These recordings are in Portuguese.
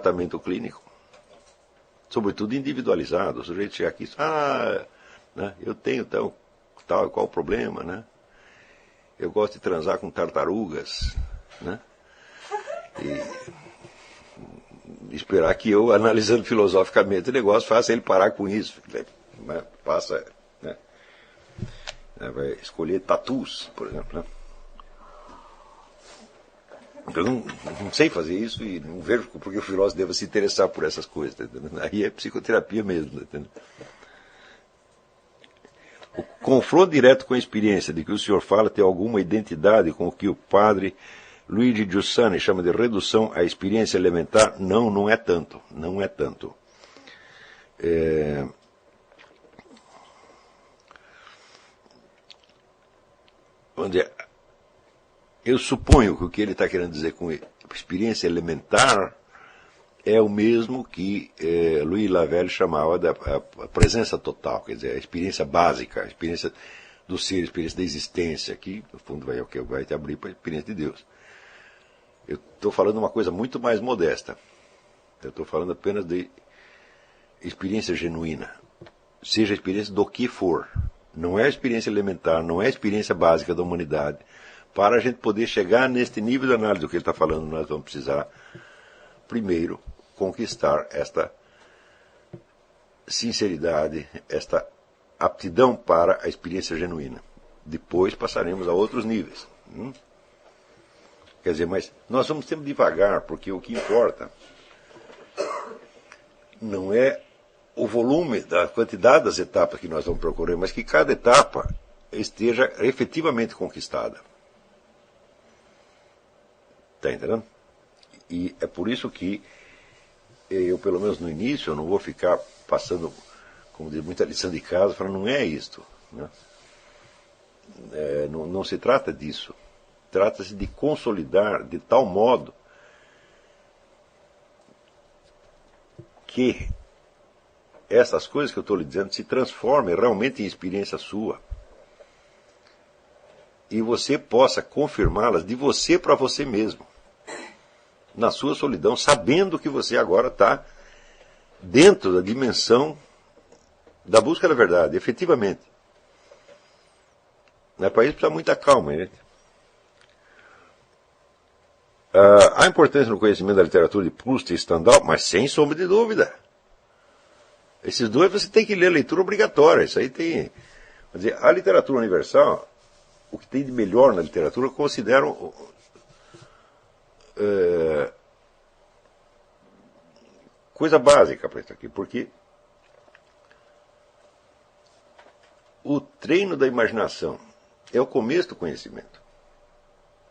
tratamento clínico, sobretudo individualizado. O sujeito chega aqui e diz, né, eu tenho tal e qual o problema, né? Eu gosto de transar com tartarugas, né? E esperar que eu, analisando filosoficamente o negócio, faça ele parar com isso. Passa, né? Vai escolher tatus, por exemplo, né? Eu não sei fazer isso e não vejo porque o filósofo deva se interessar por essas coisas. Tá, aí é psicoterapia mesmo. Tá, o confronto direto com a experiência de que o senhor fala tem alguma identidade com o que o padre Luigi Giussani chama de redução à experiência elementar? Não, não é tanto. Não é tanto. Vamos dizer, eu suponho que o que ele está querendo dizer com experiência elementar é o mesmo que Louis Lavelle chamava da a presença total, quer dizer, a experiência básica, a experiência do ser, a experiência da existência, que no fundo vai te abrir para a experiência de Deus. Eu estou falando uma coisa muito mais modesta. Eu estou falando apenas de experiência genuína, seja a experiência do que for. Não é a experiência elementar, não é a experiência básica da humanidade. Para a gente poder chegar neste nível de análise do que ele está falando, nós vamos precisar, primeiro, conquistar esta sinceridade, esta aptidão para a experiência genuína. Depois passaremos a outros níveis. Quer dizer, mas nós vamos sempre devagar, porque o que importa não é o volume, da quantidade das etapas que nós vamos procurar, mas que cada etapa esteja efetivamente conquistada. Está entendendo? E é por isso que eu, pelo menos no início, eu não vou ficar passando, como diz, muita lição de casa, falando, não é isto. Né? Não se trata disso. Trata-se de consolidar de tal modo que essas coisas que eu estou lhe dizendo se transformem realmente em experiência sua. E você possa confirmá-las de você para você mesmo. Na sua solidão, sabendo que você agora está dentro da dimensão da busca da verdade, efetivamente. Para isso precisa muita calma, gente. Há importância no conhecimento da literatura de Proust e Stendhal, mas sem sombra de dúvida. Esses dois você tem que ler a leitura obrigatória. Isso aí tem. Quer dizer, a literatura universal, o que tem de melhor na literatura, eu considero coisa básica para isso aqui, porque o treino da imaginação é o começo do conhecimento.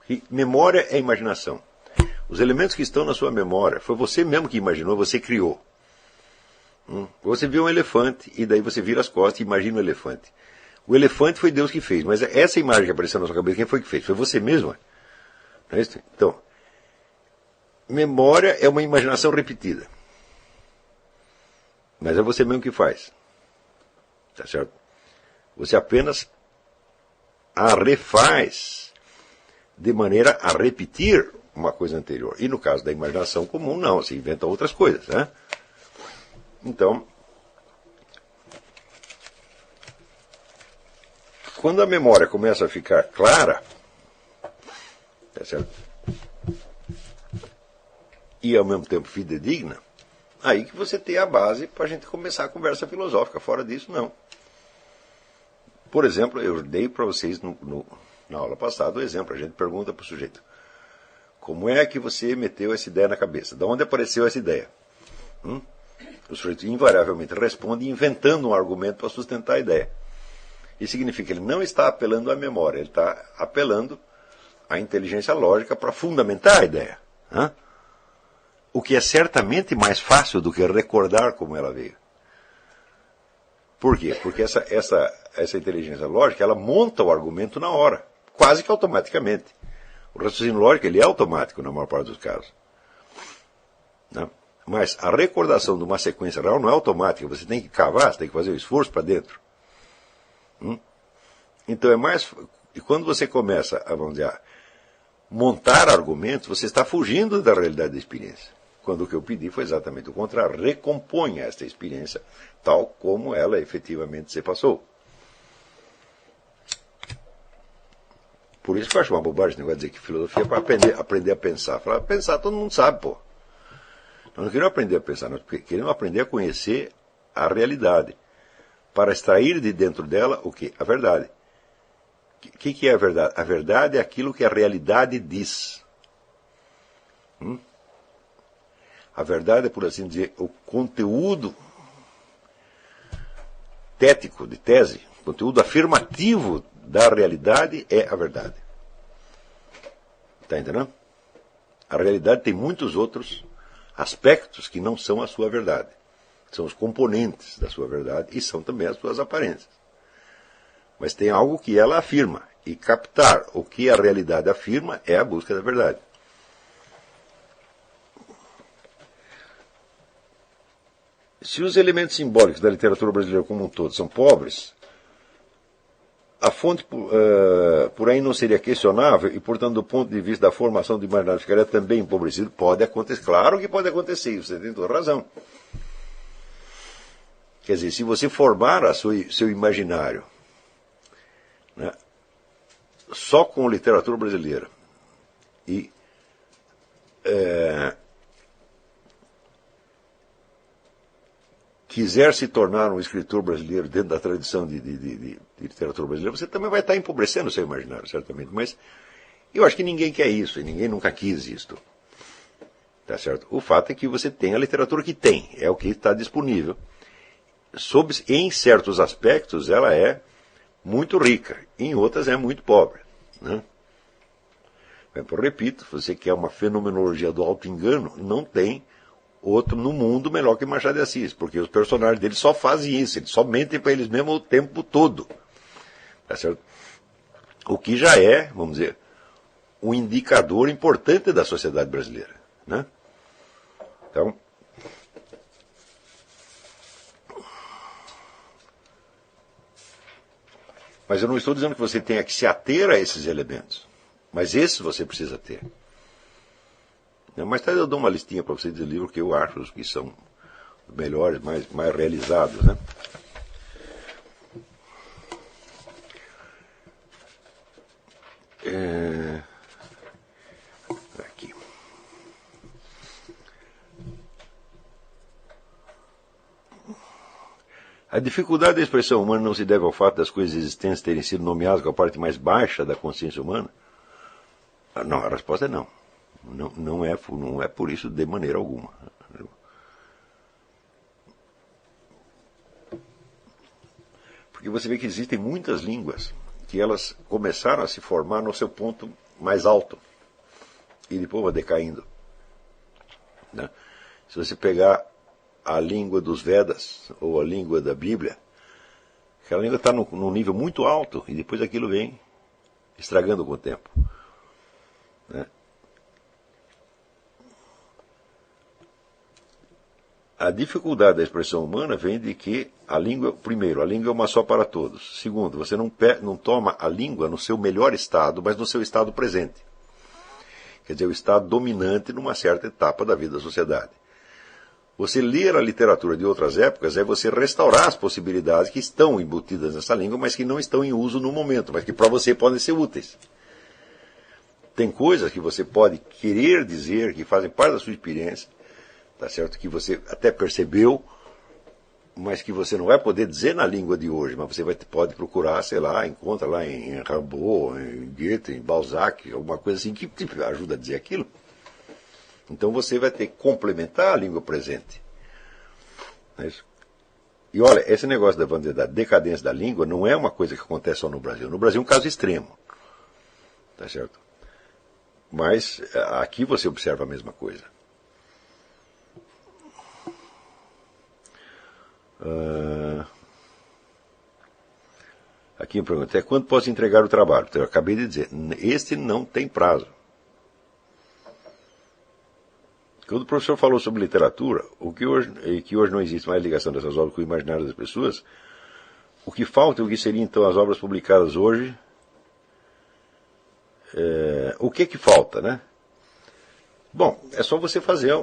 E memória é imaginação. Os elementos que estão na sua memória, foi você mesmo que imaginou, você criou. Você viu um elefante, e daí você vira as costas e imagina o elefante. O elefante foi Deus que fez, mas essa imagem que apareceu na sua cabeça, quem foi que fez? Foi você mesmo. Não é isso? Então, memória é uma imaginação repetida. Mas é você mesmo que faz. Tá certo? Você apenas a refaz de maneira a repetir uma coisa anterior. E no caso da imaginação comum, não. Você inventa outras coisas, né? Então, quando a memória começa a ficar clara, tá certo? E ao mesmo tempo fidedigna, aí que você tem a base para a gente começar a conversa filosófica. Fora disso, não. Por exemplo, eu dei para vocês na aula passada o exemplo. A gente pergunta para o sujeito: como é que você meteu essa ideia na cabeça? De onde apareceu essa ideia? O sujeito invariavelmente responde inventando um argumento para sustentar a ideia. Isso significa que ele não está apelando à memória, ele está apelando à inteligência lógica para fundamentar a ideia. O que é certamente mais fácil do que recordar como ela veio. Por quê? Porque essa inteligência lógica, ela monta o argumento na hora, quase que automaticamente. O raciocínio lógico, ele é automático na maior parte dos casos. Não? Mas a recordação de uma sequência real não é automática, você tem que cavar, você tem que fazer o esforço para dentro. Então é mais... E quando você começa a, vamos dizer, montar argumentos, você está fugindo da realidade da experiência. quando o que eu pedi foi exatamente o contrário. Recomponha esta experiência tal como ela efetivamente se passou. Por isso que eu acho uma bobagem esse negócio de dizer que filosofia é para aprender a pensar. Falar, pensar todo mundo sabe, pô. Nós não queremos aprender a pensar, nós queremos aprender a conhecer a realidade. Para extrair de dentro dela o quê? A verdade. O que é a verdade? A verdade é aquilo que a realidade diz. A verdade é, por assim dizer, o conteúdo tético de tese, o conteúdo afirmativo da realidade é a verdade. Está entendendo? A realidade tem muitos outros aspectos que não são a sua verdade. São os componentes da sua verdade e são também as suas aparências. Mas tem algo que ela afirma. E captar o que a realidade afirma é a busca da verdade. Se os elementos simbólicos da literatura brasileira como um todo são pobres, a fonte, por aí, não seria questionável e, portanto, do ponto de vista da formação do imaginário ficaria também empobrecido? Pode acontecer. Claro que pode acontecer, você tem toda razão. Quer dizer, se você formar seu imaginário, né, só com literatura brasileira e quiser se tornar um escritor brasileiro dentro da tradição de literatura brasileira, você também vai estar empobrecendo o seu imaginário, certamente. Mas eu acho que ninguém quer isso, e ninguém nunca quis isto. Tá certo? O fato é que você tem a literatura que tem, é o que está disponível. Em certos aspectos, ela é muito rica, em outras é muito pobre. Né? Eu repito, você quer uma fenomenologia do auto-engano, não tem outro no mundo melhor que Machado de Assis, porque os personagens dele só fazem isso, eles só mentem para eles mesmos o tempo todo. Tá certo? O que já é, vamos dizer, um indicador importante da sociedade brasileira. Né? Então, mas eu não estou dizendo que você tenha que se ater a esses elementos, mas esses você precisa ter. Mais tarde eu dou uma listinha para você de livros que eu acho que são os melhores, mais realizados. Né? Aqui. A dificuldade da expressão humana não se deve ao fato das coisas existentes terem sido nomeadas com a parte mais baixa da consciência humana? Não, a resposta é não. Não é por isso de maneira alguma. Porque você vê que existem muitas línguas que elas começaram a se formar no seu ponto mais alto e depois vai decaindo. Né? Se você pegar a língua dos Vedas ou a língua da Bíblia, aquela língua está num nível muito alto e depois aquilo vem estragando com o tempo. Né? A dificuldade da expressão humana vem de que a língua, primeiro, a língua é uma só para todos. Segundo, você não toma a língua no seu melhor estado, mas no seu estado presente. Quer dizer, o estado dominante numa certa etapa da vida da sociedade. Você ler a literatura de outras épocas é você restaurar as possibilidades que estão embutidas nessa língua, mas que não estão em uso no momento, mas que para você podem ser úteis. Tem coisas que você pode querer dizer, que fazem parte da sua experiência, tá certo? Que você até percebeu, mas que você não vai poder dizer na língua de hoje, mas você pode procurar, sei lá, encontra lá em Rimbaud, em Goethe, em Balzac, alguma coisa assim que te ajuda a dizer aquilo. Então você vai ter que complementar a língua presente. É isso? E olha, esse negócio da decadência da língua não é uma coisa que acontece só no Brasil. No Brasil é um caso extremo. Tá certo? Mas aqui você observa a mesma coisa. Aqui me pergunta, até quando posso entregar o trabalho? Então, eu acabei de dizer, este não tem prazo. Quando o professor falou sobre literatura, que hoje não existe mais ligação dessas obras com o imaginário das pessoas, o que falta, o que seriam então as obras publicadas hoje, o que falta, né? Bom, é só você fazer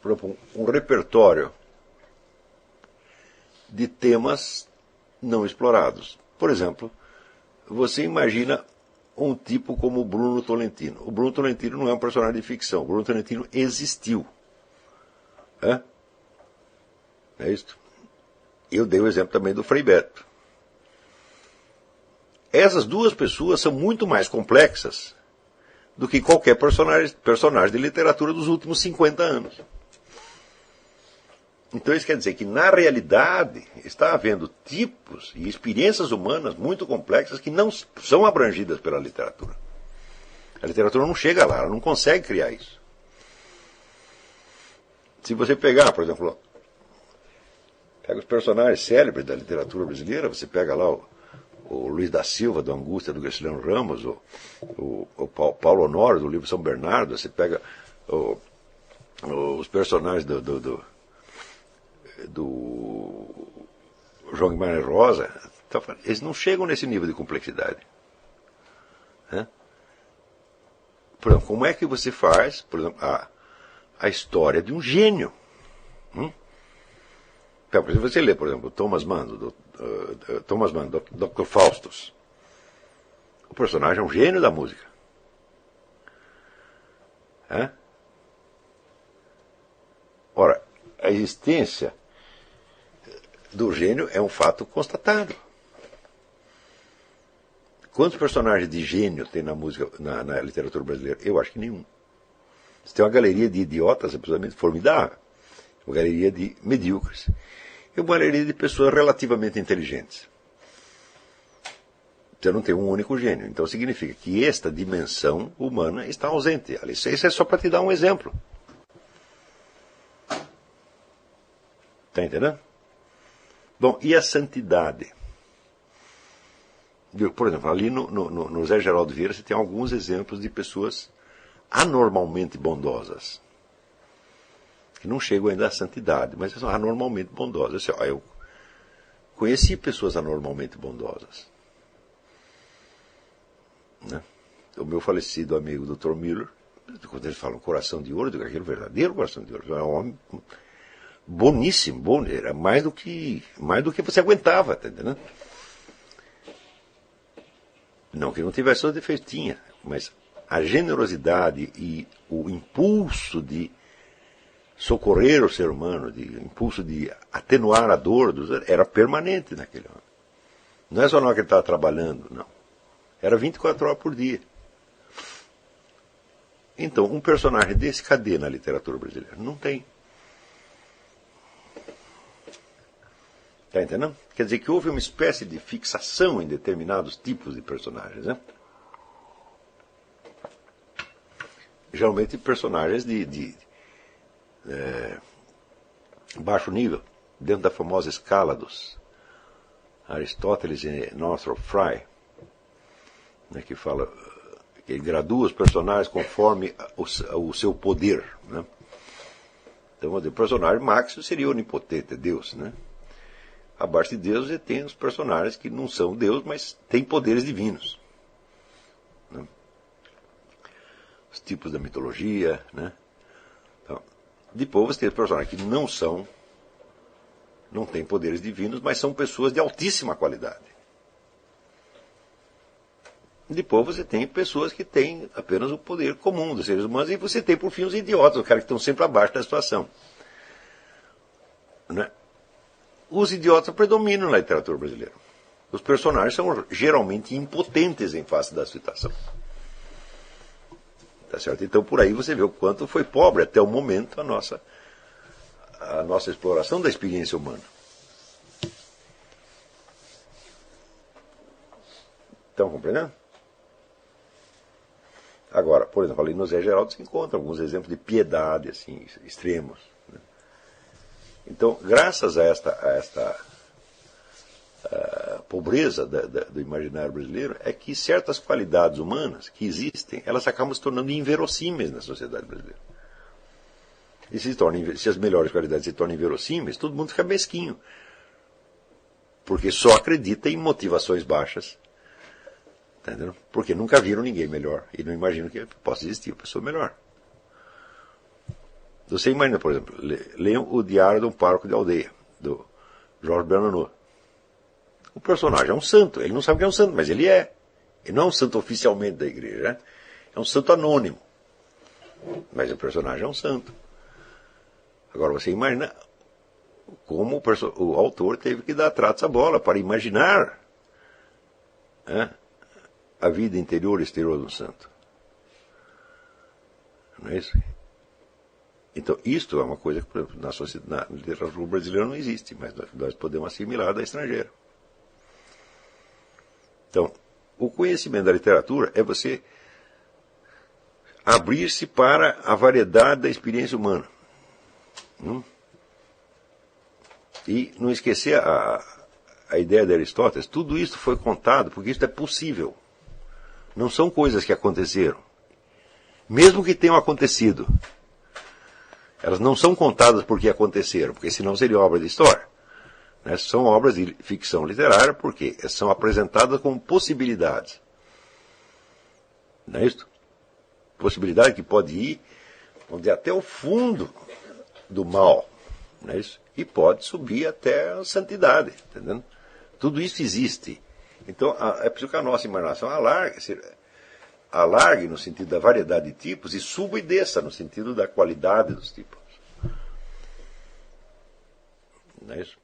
por exemplo, um repertório de temas não explorados. Por exemplo, você imagina um tipo como o Bruno Tolentino. O Bruno Tolentino não é um personagem de ficção. O Bruno Tolentino existiu. É isso. Eu dei o exemplo também do Frei Beto. Essas duas pessoas são muito mais complexas do que qualquer personagem de literatura dos últimos 50 anos. Então isso quer dizer que, na realidade, está havendo tipos e experiências humanas muito complexas que não são abrangidas pela literatura. A literatura não chega lá, ela não consegue criar isso. Se você pegar, por exemplo, pega os personagens célebres da literatura brasileira, você pega lá o Luiz da Silva, do Angústia, do Graciliano Ramos, o Paulo Honório, do livro São Bernardo, você pega os personagens do João Guimarães Rosa, então, eles não chegam nesse nível de complexidade. Por exemplo, como é que você faz, por exemplo, a história de um gênio? Então, se você lê, por exemplo, Thomas Mann, Dr. Faustus, o personagem é um gênio da música. Ora, a existência do gênio é um fato constatado. Quantos personagens de gênio tem na música, na literatura brasileira? Eu acho que nenhum. Você tem uma galeria de idiotas absolutamente formidável, uma galeria de medíocres e uma galeria de pessoas relativamente inteligentes. Você não tem um único gênio. Então significa que esta dimensão humana está ausente. Isso é só para te dar um exemplo. Está entendendo? Bom, e a santidade? Por exemplo, ali no Zé Geraldo Vieira você tem alguns exemplos de pessoas anormalmente bondosas, que não chegam ainda à santidade, mas são anormalmente bondosas. Eu conheci pessoas anormalmente bondosas. O meu falecido amigo Dr. Miller, quando eles falam coração de ouro, eu digo aquele verdadeiro coração de ouro. É um homem boníssimo, bom, era mais do que você aguentava, tá entendendo? Não que não tivesse seus defeitos, tinha, mas a generosidade e o impulso de socorrer o ser humano, o impulso de atenuar a dor era permanente naquele homem. Não é só na hora que ele estava trabalhando, não. Era 24 horas por dia. Então, um personagem desse, cadê na literatura brasileira? Não tem. Está entendendo? Quer dizer que houve uma espécie de fixação em determinados tipos de personagens, né? Geralmente personagens de baixo nível, dentro da famosa escala dos Aristóteles e Northrop Frye, né, que fala que ele gradua os personagens conforme o seu poder, né? Então, o personagem máximo seria onipotente, Deus, né? Abaixo de Deus você tem os personagens que não são Deus, mas têm poderes divinos, né? Os tipos da mitologia, né? Então, depois você tem os personagens que não têm poderes divinos, mas são pessoas de altíssima qualidade. Depois você tem pessoas que têm apenas o poder comum dos seres humanos, e você tem, por fim, os idiotas, os caras que estão sempre abaixo da situação, né? Os idiotas predominam na literatura brasileira. Os personagens são geralmente impotentes em face da situação. Tá certo? Então, por aí você vê o quanto foi pobre até o momento a nossa exploração da experiência humana. Estão compreendendo? Agora, por exemplo, ali no Zé Geraldo se encontra alguns exemplos de piedade assim, extremos. Então, graças a esta pobreza do imaginário brasileiro, é que certas qualidades humanas que existem, elas acabam se tornando inverossímeis na sociedade brasileira. E se as melhores qualidades se tornam inverossímeis, todo mundo fica mesquinho. Porque só acredita em motivações baixas Tá entendendo? Porque nunca viram ninguém melhor e não imaginam que possa existir uma pessoa melhor. Você imagina, por exemplo, leiam o Diário de um Pároco de Aldeia, do Georges Bernanos. O personagem é um santo, ele não sabe que é um santo, mas ele é. Ele não é um santo oficialmente da igreja, né? É um santo anônimo. Mas o personagem é um santo. Agora você imagina como o autor teve que dar tratos à bola para imaginar, né, a vida interior e exterior de um santo. Não é isso? Então, isto é uma coisa que, por exemplo, na literatura brasileira não existe, mas nós podemos assimilar da estrangeira. Então, o conhecimento da literatura é você abrir-se para a variedade da experiência humana. E não esquecer a ideia de Aristóteles, tudo isso foi contado porque isso é possível. Não são coisas que aconteceram. Mesmo que tenham acontecido, elas não são contadas porque aconteceram, porque senão seria obra de história. Né? São obras de ficção literária porque são apresentadas como possibilidades. Não é isso? Possibilidade que pode ir, vamos dizer, até o fundo do mal. Não é isso? E pode subir até a santidade. Entendendo? Tudo isso existe. Então é preciso que a nossa imaginação alargue no sentido da variedade de tipos e suba e desça no sentido da qualidade dos tipos. Não é isso?